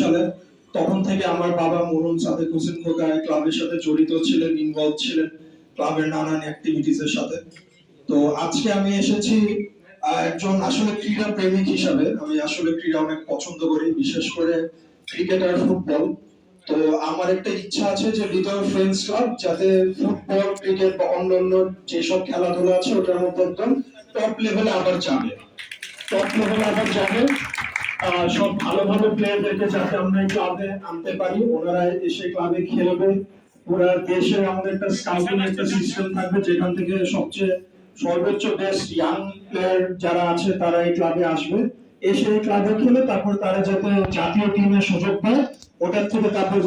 সালে। তখন থেকে আমার বাবা মরহুম সাদেক হোসেন খোকা ক্লাবের সাথে জড়িত ছিলেন, ইনভলভ ছিলেন ক্লাবের নানান অ্যাক্টিভিটিস এর সাথে। তো আজকে আমি এসেছি একজন আসলে ক্রীড়া প্রেমিক হিসাবে। আমি আসলে ক্রীড়া অনেক পছন্দ করি, বিশেষ করে ক্রিকেট আর ফুটবল। তো আমার একটা ইচ্ছা আছে যে হৃদয় ফ্রেন্ডস ক্লাব যাতে ফুটবল, ক্রিকেট বা অন্যান্য যেসব খেলাধুলা আছে ওটার মধ্যে একদম টপ লেভেলে আবার যাবে। টপ লেভেলে আবার যাবে। সব ভালো ভালো প্লেয়ারদেরকে যাতে আমরা এই ক্লাবে আনতে পারি, ওনারা এসে ক্লাবে খেলবে। পুরো দেশে আমাদের একটা স্কাউটিং একটা সিস্টেম থাকবে, যেখান থেকে সবচেয়ে সর্বোচ্চ বেস্ট ইয়াং প্লেয়ার যারা আছে তারা এই ক্লাবে আসবে। এসে এই ক্লাবে খেলে তারপর তারা যাতে জাতীয় টিমের সুযোগ পায়, ওটার থেকে তারপর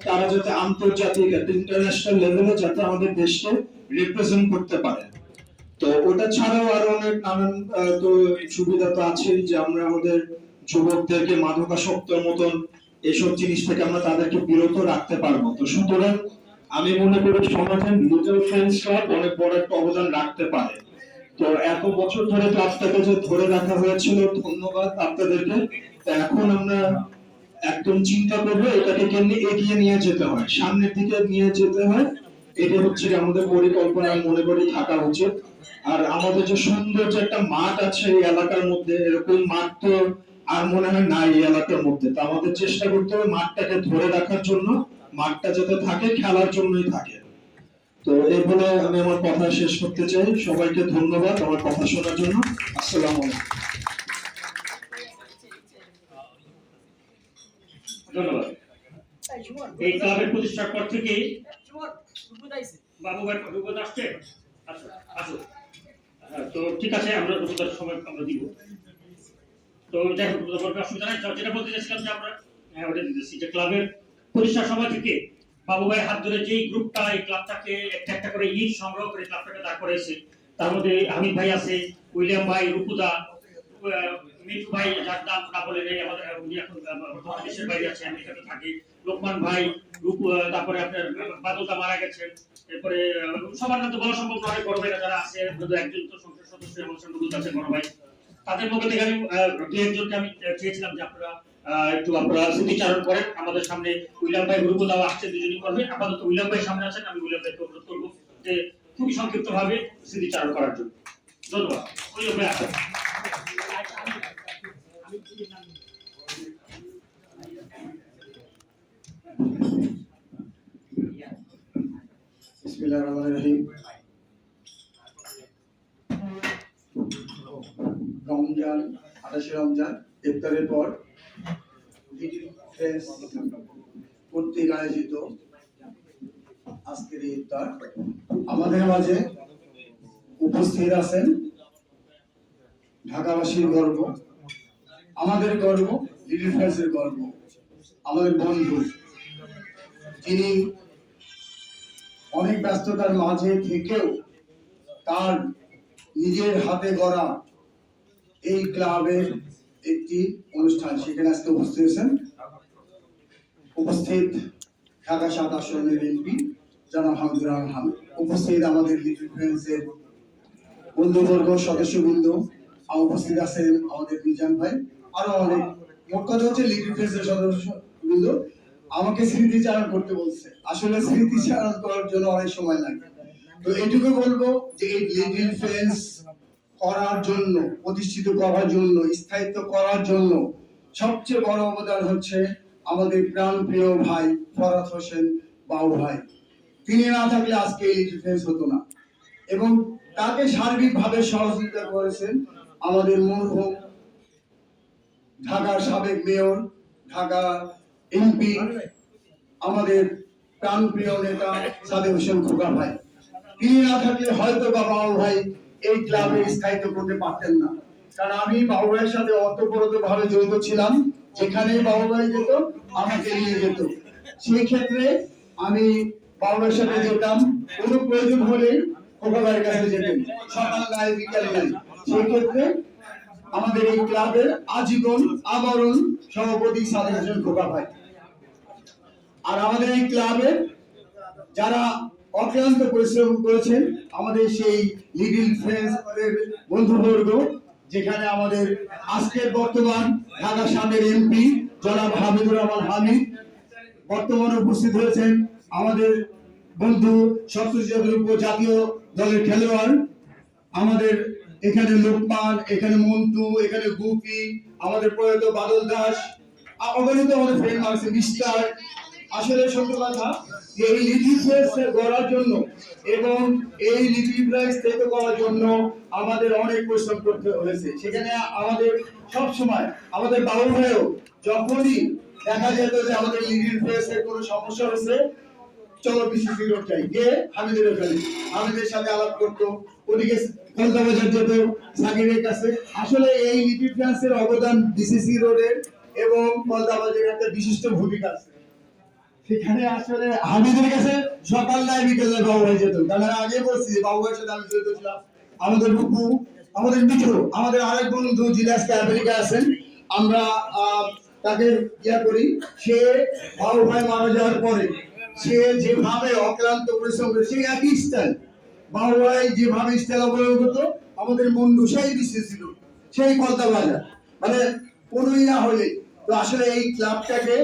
তারা যাতে আন্তর্জাতিক ইন্টারন্যাশনাল লেভেলে যাতে আমাদের দেশকে রিপ্রেজেন্ট করতে পারে। তো ওটা ছাড়াও আরো অনেক নানান তো সুবিধা তো আছেই, যে আমরা আমাদের যুবকদেরকে মাদকাসক্তের মতন এসব জিনিস থেকে আমরা তাদেরকে বিরত রাখতে পারবো। তো সুতরাং আমি মনে করি সমাজে লিটল ফ্রেন্ডস ক্লাব অনেক বড় একটা অবদান রাখতে পারে। তো এত বছর ধরে ক্লাবটাকে যে ধরে রাখা হয়েছিল, ধন্যবাদ আপনাদেরকে। এখন আমরা একদম চিন্তা করবো এটাকে কেমনি এগিয়ে নিয়ে যেতে হয়, সামনের দিকে নিয়ে যেতে হয়। এটা হচ্ছে আমাদের পরিকল্পনা মনে করি থাকা উচিত। আর আমাদের যে সুন্দর যে একটা মাঠ আছে এই এলাকার মধ্যে, এরকম মাঠ তো আর মনে হয় নাই এই এলাকার মধ্যে। তো আমাদের চেষ্টা করতে হবে মাঠটাকে ধরে রাখার জন্য, মাঠটা যাতে থাকে খেলার জন্যই থাকে। তো এই বলে আমি আমার কথা শেষ করতে চাই। সবাইকে ধন্যবাদ আমার কথা শোনার জন্য। আসসালামু আলাইকুম। ধন্যবাদ। এই ক্লাবের প্রতিষ্ঠার পর থেকে বাবু ভাই রূপদ আসছে। আসো। তো ঠিক আছে, আমরা রূপদার সময় আমরা দিব। তো যাই হোক, অসুবিধা নাই। যেটা বলতে চাইছিলাম যে আমরা ওটা দিতেছি যে ক্লাবের প্রতিষ্ঠার সময় থেকে বাবু ভাইয়ের হাত ধরে যেই গ্রুপটা এই ক্লাবটাকে একটা একটা করে ইট সংগ্রহ করে ক্লাবটাকে দাঁড় করেছে, তার মধ্যে হামিদ ভাই আছে, উইলিয়াম ভাই, রূপদা, মিঠু ভাই, যার নাম না বলে নেই, আমাদের উনি এখন দেশের বাইরে আছে, আমেরিকাতে থাকে, লোকমান ভাই, তারপরে আপনার বাদলদা মারা গেছেন, এরপরে সবার নাম তো বলা সম্ভব নয়। বড় ভাইরা যারা আছে, একজন তো সংসদ সদস্য এবং সম্ভবত আছে বড় ভাই। তাদের মধ্যে থেকে আমি দু একজনকে আমি চেয়েছিলাম যে আপনারা একটু আপনারা স্মৃতিচারণ করেন আমাদের সামনে। উইলিয়াম ভাই, রূপদাও আসছে, দুজনই করবে। আপাতত উইলিয়াম ভাই সামনে আছেন, আমি উইলিয়াম ভাইকে অনুরোধ করবো যে খুবই সংক্ষিপ্ত ভাবে স্মৃতিচারণ করার জন্য। ধন্যবাদ। উইলিয়াম ভাই আসেন। বিসমিল্লাহির রহমানির রহিম। রমজান, 28 রমজান ইফতারের পর লিটল ফ্রেন্ডস কর্তৃক আয়োজিত আজকের ইফতার, আমাদের মাঝে উপস্থিত আছেন ঢাকাবাসীর গর্ব, আমাদের গর্ব, লিটল ফ্রেন্ডসের গর্ব, আমাদের বন্ধু, যিনি অনেক ব্যস্ততার মাঝে থেকেও তার নিজের হাতে গড়া এই ক্লাবের একটি অনুষ্ঠান সেখানে আজকে উপস্থিত হয়েছেন। উপস্থিত ঢাকা ৭ আসনের এমপি জনাব হামিদুর রহমান হামিদ, উপস্থিত আমাদের লিটল ফ্রেন্ডসের বন্ধুবর্গ, সদস্যবৃন্দ, উপস্থিত আছেন আমাদের মিজান ভাই, আরো অনেক। মোট কথা হচ্ছে লিটল ফ্রেন্ডসের সদস্যবৃন্দ আমাকে স্মৃতিচারণ করতে বলছে। আসলে স্মৃতিচারণ করার জন্য অনেক সময় লাগে। তো এটুকু বলবো যে এই লিটল ফ্রেন্ডস করার জন্য, প্রতিষ্ঠিত করার জন্য, স্থায়িত্ব করার জন্য সবচেয়ে বড় অবদান হচ্ছে আমাদের প্রাণপ্রিয় ভাই ফরহাদ হোসেন বাবু ভাই। তিনি না থাকলে আজকে এই লিটল ফ্রেন্ডস হতো না। এবং তাকে সার্বিকভাবে সহযোগিতা করেছেন আমাদের মরহুম ঢাকার সাবেক মেয়র, ঢাকা এমপি, আমাদের প্রাণপ্রিয় নেতা সাদেক হোসেন খোকা ভাই। তিনি না থাকলে হয়তো বাবু ভাই এই ক্লাবে স্থায়িত্ব করতে পারতেন না। কারণ আমি বাবু ভাইয়ের সাথে অতপ্রতভাবে জড়িত ছিলাম, যেখানেই বাবু ভাই যেত আমাকে নিয়ে যেত। সেই ক্ষেত্রে আমি বাবু ভাইয়ের সাথে যেতাম, কোনো প্রয়োজন হলে খোকা ভাইয়ের কাছে যেতেন, সকাল নাই বিকাল নাই। সেই ক্ষেত্রে আমাদের এই ক্লাবের আজীবন আমরণ সভাপতি সাদেক হোসেন খোকা ভাই। আর আমাদের এই ক্লাবের যারা অক্লান্ত পরিশ্রম করেছেন, আমাদের সেই লিটল ফ্রেন্ডস বন্ধুবর্গ, যেখানে আমাদের আজকের বর্তমান ঢাকা 7-এর এমপি জনাব হামিদুর রহমান হামিদ বর্তমানে উপস্থিত হয়েছেন, আমাদের বন্ধু সপ্তদশ জাতীয় দলের খেলোয়াড়, আমাদের এখানে লোকমান, এখানে মন্টু, এখানে গুপি, আমাদের প্রয়াত বাদল দাস, অগণিত আমাদের ফ্রেন্ড আছে মিস্টার। আসলে সত্য কথা যে এই লিটিল ফ্রেন্ডস গড়ার জন্য এবং এই লিটিল ফ্রেন্ডস থেকে করার জন্য আমাদের অনেক পরিশ্রম করতে হয়েছে। সেখানে আমাদের সব সময় আমাদের বাবু ভাইও যখনই দেখা যেত যে আমাদের লিটিল ফ্রেন্ডস এর কোনো সমস্যা হয়েছে, চলো বিসিসি রোড যাই, গিয়ে হামিদের ওখানে হামিদের সাথে আলাপ করতো, ওদিকে কলকাতা যেত সাকিরের কাছে। আসলে এই লিটিল ফ্রেন্ডস এর অবদান বিসিসি রোডের এবং কলকাতার একটা বিশিষ্ট ভূমিকা আছে। সেখানে আসলে হামিদের কাছে সকাল নাই বিকেলে বাবু ভাই যেত, কারণ আগে বলছি বাবু ভাইয়ের সাথে আমি জড়িত ছিলাম। আমাদের রূপু, আমাদের মিঠু, আমাদের আরেক বন্ধু যিনি আজকে আমেরিকা আছেন, আমরা তাকে ইয়া করি। সে বাবু ভাই মারা যাওয়ার পরে সে যেভাবে অক্লান্ত পরিশ্রম করে, সেই একই স্টাইল বাবু ভাই যেভাবে স্টাইল অবলম্বন করতো, আমাদের মন্ডু সেই বিশ্বাস ছিল, সেই কলতা বাজার, মানে কোনোই না হলে। তো আসলে এই ক্লাবটাকে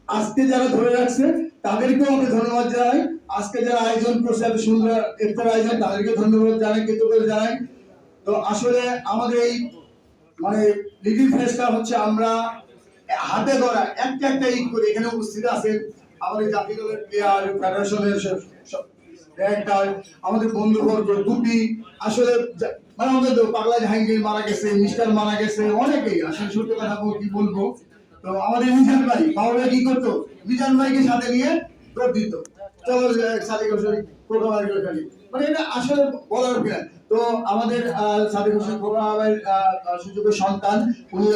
আজকে যারা ধরে রাখছে তাদেরকেও আমি ধন্যবাদ জানাই। আজকে যারা আয়োজন করছে এত সুন্দর ইফতার আয়োজন, তাদেরকে ধন্যবাদ জানাই, কৃতজ্ঞতা জানাই। তো আসলে আমাদের এই মানে লিটিল ফেস্টটা হচ্ছে আমরা হাতে গড়া একটা ঈদ করে। এখানে উপস্থিত আছেন আমাদের জাতীয় দলের প্লেয়ার, ফেডারেশনের ডাইরেক্টর, আমাদের বন্ধুবর্গ, দুটি আসলে মানে আমাদের পাগলা জাহাঙ্গীর মারা গেছে, মিস্টার মারা গেছে, অনেকেই আসলে সত্য কথা কি বলবো। তো আমাদের মিজান ভাই, বাবু ভাই কি করতো, মিজান ভাইকে সাথে নিয়ে দৌড় দিত, চলো সাদিক হোসেন প্রোগ্রাম মানে এটা আসলে বলার উপায়। তো আমাদের সাদিক হোসেন প্রোগ্রামের সুযোগের সন্তান, উনি